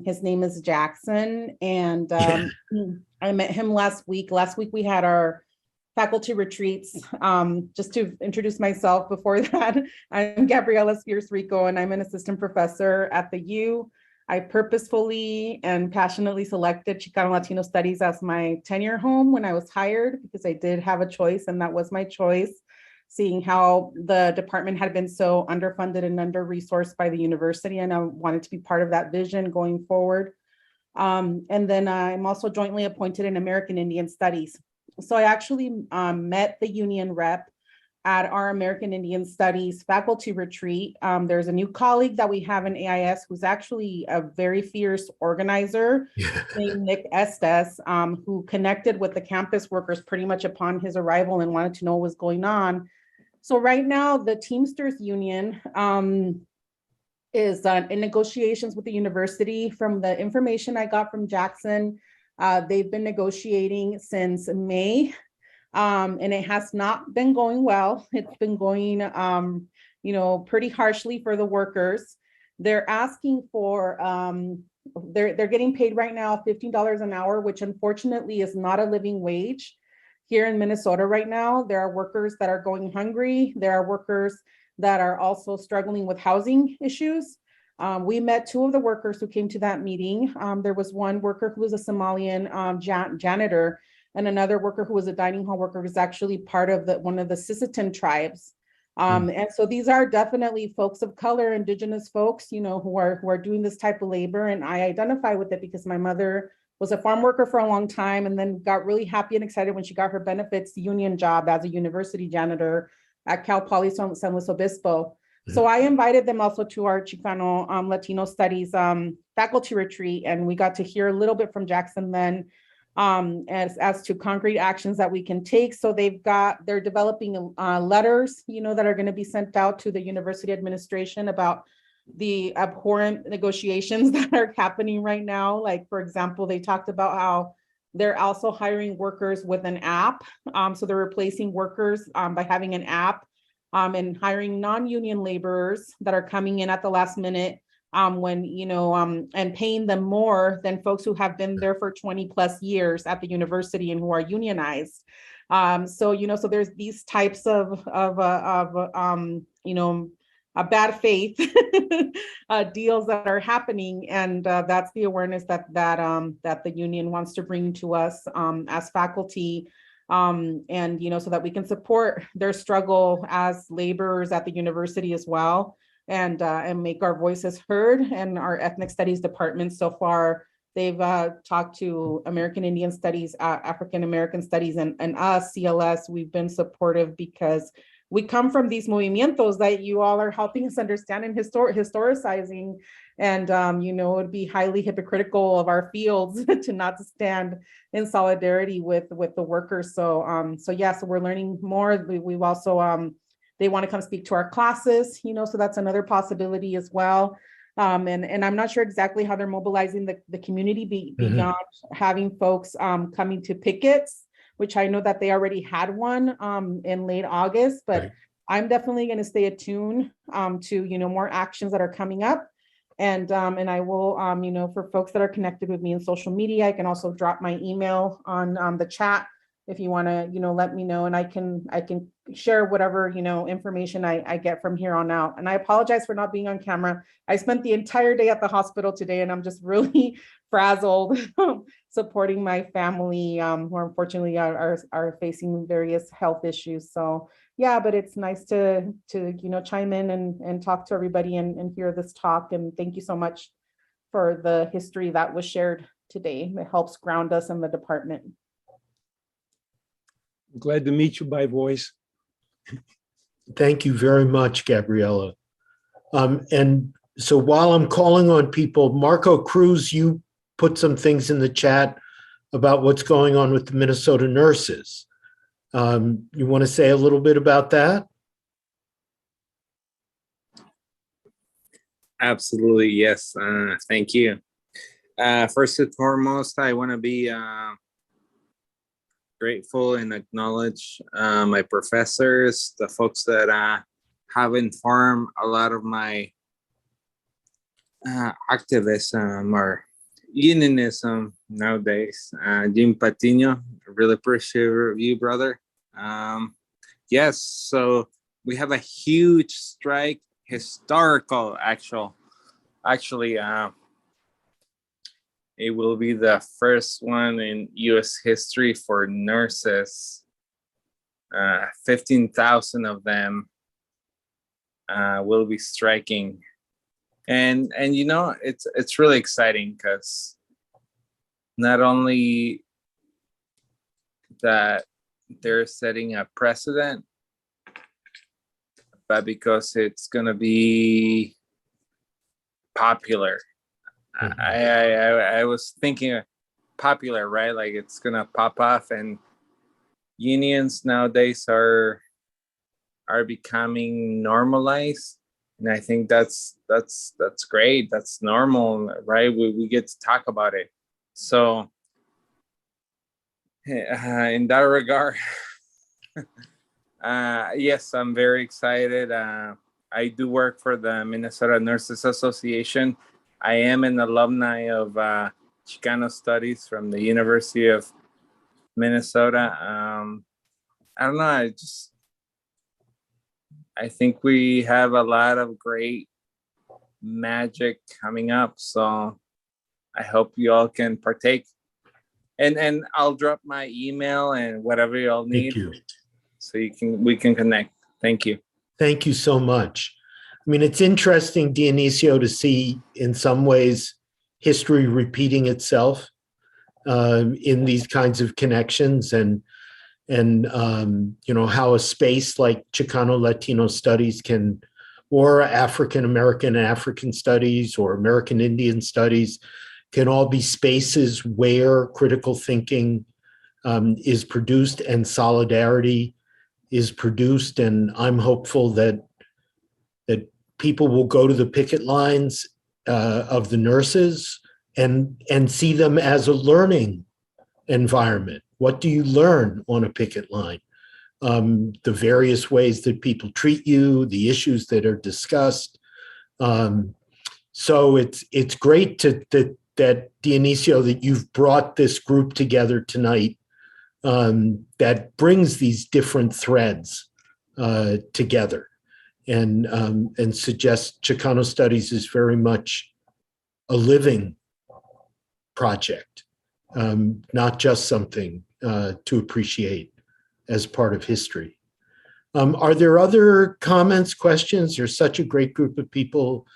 His name is Jackson, and I met him last week. Last week we had our faculty retreats. Just to introduce myself before that, I'm Gabriella Spears Rico, and I'm an assistant professor at the U. I purposefully and passionately selected Chicano Latino Studies as my tenure home when I was hired, because I did have a choice, and that was my choice, seeing how the department had been so underfunded and under-resourced by the university, and I wanted to be part of that vision going forward. And then I'm also jointly appointed in American Indian Studies. So I actually met the union rep at our American Indian Studies faculty retreat. There's a new colleague that we have in AIS who's actually a very fierce organizer named Nick Estes, who connected with the campus workers pretty much upon his arrival and wanted to know what was going on. So right now, the Teamsters Union is in negotiations with the university. From the information I got from Jackson, they've been negotiating since May, and it has not been going well. It's been going, pretty harshly for the workers. They're asking for, they're getting paid right now $15 an hour, which unfortunately is not a living wage. Here in Minnesota right now, there are workers that are going hungry. There are workers that are also struggling with housing issues. We met two of the workers who came to that meeting. There was one worker who was a Somalian janitor, and another worker who was a dining hall worker, who's actually part of one of the Sisseton tribes. And so these are definitely folks of color, indigenous folks, who are doing this type of labor. And I identify with it because my mother was a farm worker for a long time, and then got really happy and excited when she got her benefits union job as a university janitor at Cal Poly San Luis Obispo. So I invited them also to our Chicano Latino Studies faculty retreat, and we got to hear a little bit from Jackson then. as to concrete actions that we can take. So they're developing letters, that are going to be sent out to the university administration about the abhorrent negotiations that are happening right now. Like, for example, they talked about how they're also hiring workers with an app. So they're replacing workers by having an app and hiring non-union laborers that are coming in at the last minute and paying them more than folks who have been there for 20 plus years at the university and who are unionized. So there's these types of a bad faith deals that are happening, and that's the awareness that the union wants to bring to us as faculty, so that we can support their struggle as laborers at the university as well, and make our voices heard. And our ethnic studies department, so far, they've talked to American Indian Studies, African American Studies, and us, CLS. We've been supportive because we come from these movimientos that you all are helping us understand and historicizing. And, it would be highly hypocritical of our fields to not stand in solidarity with the workers. So we're learning more. We've also, they want to come speak to our classes, so that's another possibility as well. And I'm not sure exactly how they're mobilizing the community beyond having folks coming to pickets, which I know that they already had one in late August, but right. I'm definitely going to stay attuned to, more actions that are coming up. And I will, for folks that are connected with me in social media, I can also drop my email on the chat if you want to, let me know, and I can share whatever, information I get from here on out. And I apologize for not being on camera. I spent the entire day at the hospital today, and I'm just really frazzled supporting my family who unfortunately are facing various health issues. So yeah, but it's nice to chime in and talk to everybody and hear this talk. And thank you so much for the history that was shared today. It helps ground us in the department. Glad to meet you by voice. Thank you very much, Gabriella. And so while I'm calling on people, Marco Cruz, you put some things in the chat about what's going on with the Minnesota nurses. You want to say a little bit about that? Absolutely, yes. Thank you. First and foremost, I want to be grateful and acknowledge my professors, the folks that have informed a lot of my activism or unionism nowadays. Jim Patino, I really appreciate you, brother. Yes, so we have a huge strike, historical actually. It will be the first one in U.S. history for nurses. 15,000 of them will be striking, and it's really exciting because not only that they're setting a precedent, but because it's gonna be popular. I was thinking popular, right? Like it's gonna pop off, and unions nowadays are becoming normalized, and I think that's great. That's normal, right? We get to talk about it. So in that regard, yes, I'm very excited. I do work for the Minnesota Nurses Association. I am an alumni of Chicano Studies from the University of Minnesota. I don't know. I think we have a lot of great magic coming up. So I hope you all can partake. And I'll drop my email and whatever you all need. Thank you. So we can connect. Thank you. Thank you so much. I mean, it's interesting, Dionicio, to see in some ways history repeating itself in these kinds of connections, and how a space like Chicano Latino Studies or African American African Studies or American Indian Studies can all be spaces where critical thinking is produced and solidarity is produced. And I'm hopeful that people will go to the picket lines of the nurses and see them as a learning environment. What do you learn on a picket line? The various ways that people treat you, the issues that are discussed. So it's great that Dionicio, that you've brought this group together tonight that brings these different threads together and suggests Chicano Studies is very much a living project, not just something to appreciate as part of history. Are there other comments, questions? There's such a great group of people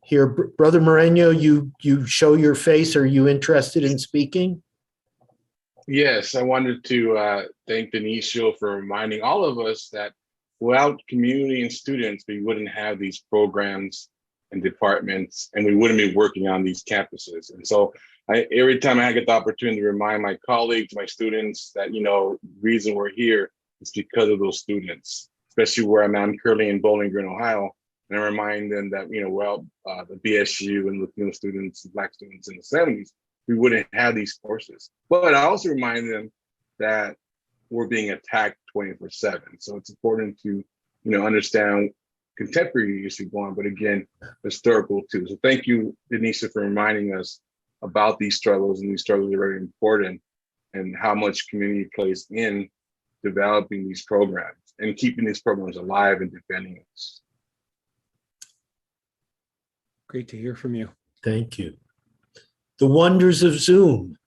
here. Brother Moreno, you show your face. Are you interested in speaking? Yes, I wanted to thank Dionicio for reminding all of us that without community and students, we wouldn't have these programs and departments, and we wouldn't be working on these campuses. And so every time I get the opportunity to remind my colleagues, my students that, the reason we're here is because of those students, especially where I'm currently in Bowling Green, Ohio. And I remind them that, the BSU and Latino students, Black students in the 70s, we wouldn't have these courses. But I also remind them that we're being attacked 24/7. So it's important to, understand contemporary issues going, but again, historical too. So thank you, Dionicio, for reminding us about these struggles, and these struggles are very important, and how much community plays in developing these programs and keeping these programs alive and defending us. Great to hear from you. Thank you. The wonders of Zoom.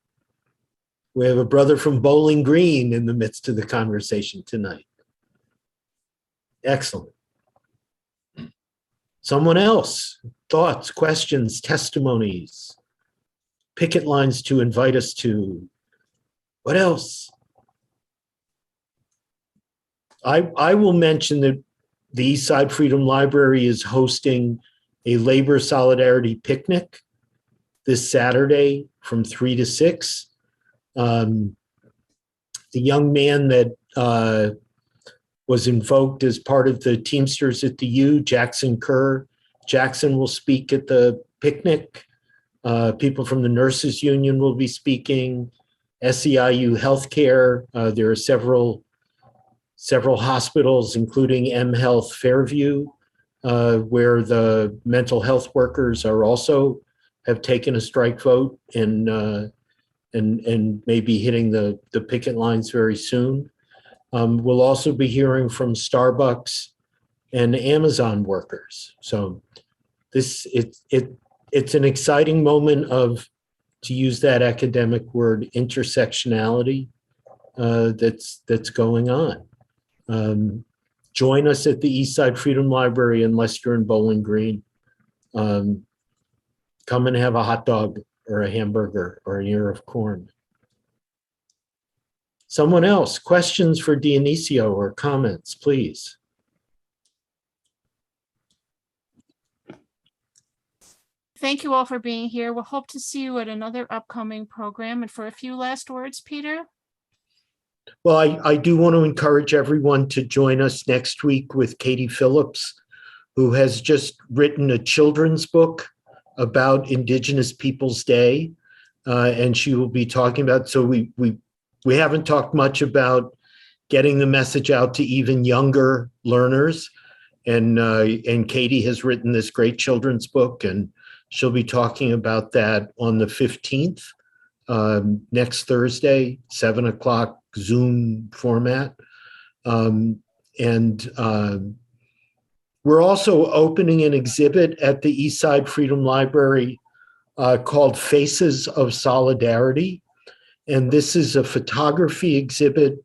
We have a brother from Bowling Green in the midst of the conversation tonight. Excellent. Someone else, thoughts, questions, testimonies, picket lines to invite us to. What else? I will mention that the Eastside Freedom Library is hosting a labor solidarity picnic this Saturday from 3 to 6. The young man that was invoked as part of the Teamsters at the U, Jackson Kerr. Jackson will speak at the picnic. People from the Nurses Union will be speaking. SEIU Healthcare. There are several hospitals, including M Health Fairview, where the mental health workers are also have taken a strike vote and may be hitting the picket lines very soon. We'll also be hearing from Starbucks and Amazon workers. So it's an exciting moment of, to use that academic word, intersectionality that's going on. Join us at the Eastside Freedom Library unless you're in Bowling Green. Come and have a hot dog or a hamburger or an ear of corn. Someone else, questions for Dionicio or comments, please. Thank you all for being here. We'll hope to see you at another upcoming program. And for a few last words, Peter? Well, I do want to encourage everyone to join us next week with Katie Phillips, who has just written a children's book about Indigenous Peoples Day. And she will be talking about, so we haven't talked much about getting the message out to even younger learners. And Katie has written this great children's book, and she'll be talking about that on the 15th, next Thursday, 7 o'clock Zoom format. We're also opening an exhibit at the Eastside Freedom Library called Faces of Solidarity. And this is a photography exhibit.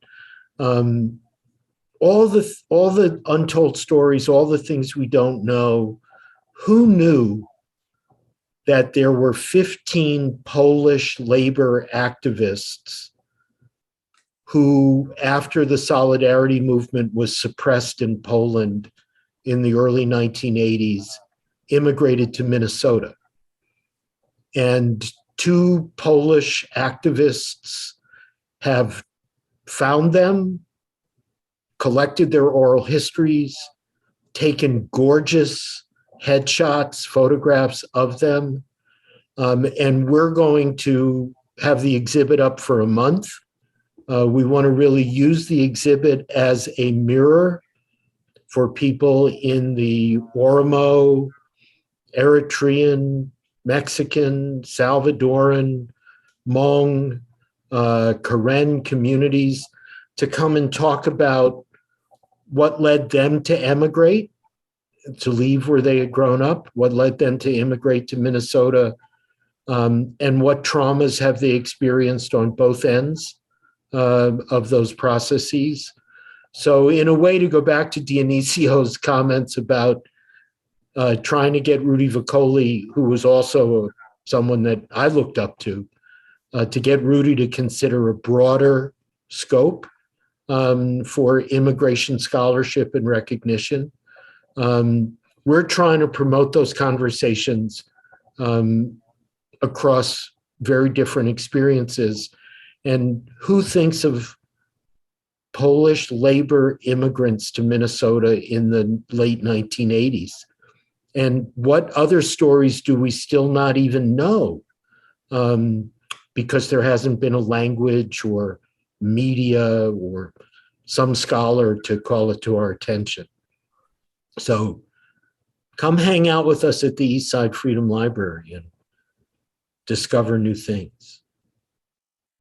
All the untold stories, all the things we don't know. Who knew that there were 15 Polish labor activists who, after the Solidarity movement was suppressed in Poland in the early 1980s, immigrated to Minnesota? And two Polish activists have found them, collected their oral histories, taken gorgeous headshots, photographs of them. And we're going to have the exhibit up for a month. We want to really use the exhibit as a mirror for people in the Oromo, Eritrean, Mexican, Salvadoran, Hmong, Karen communities to come and talk about what led them to emigrate, to leave where they had grown up, what led them to immigrate to Minnesota, and what traumas have they experienced on both ends of those processes. So in a way, to go back to Dionisio's comments about trying to get Rudy Vicoli, who was also someone that I looked up to get Rudy to consider a broader scope for immigration scholarship and recognition. We're trying to promote those conversations across very different experiences. And who thinks of Polish labor immigrants to Minnesota in the late 1980s? And what other stories do we still not even know? Because there hasn't been a language or media or some scholar to call it to our attention. So come hang out with us at the Eastside Freedom Library and discover new things.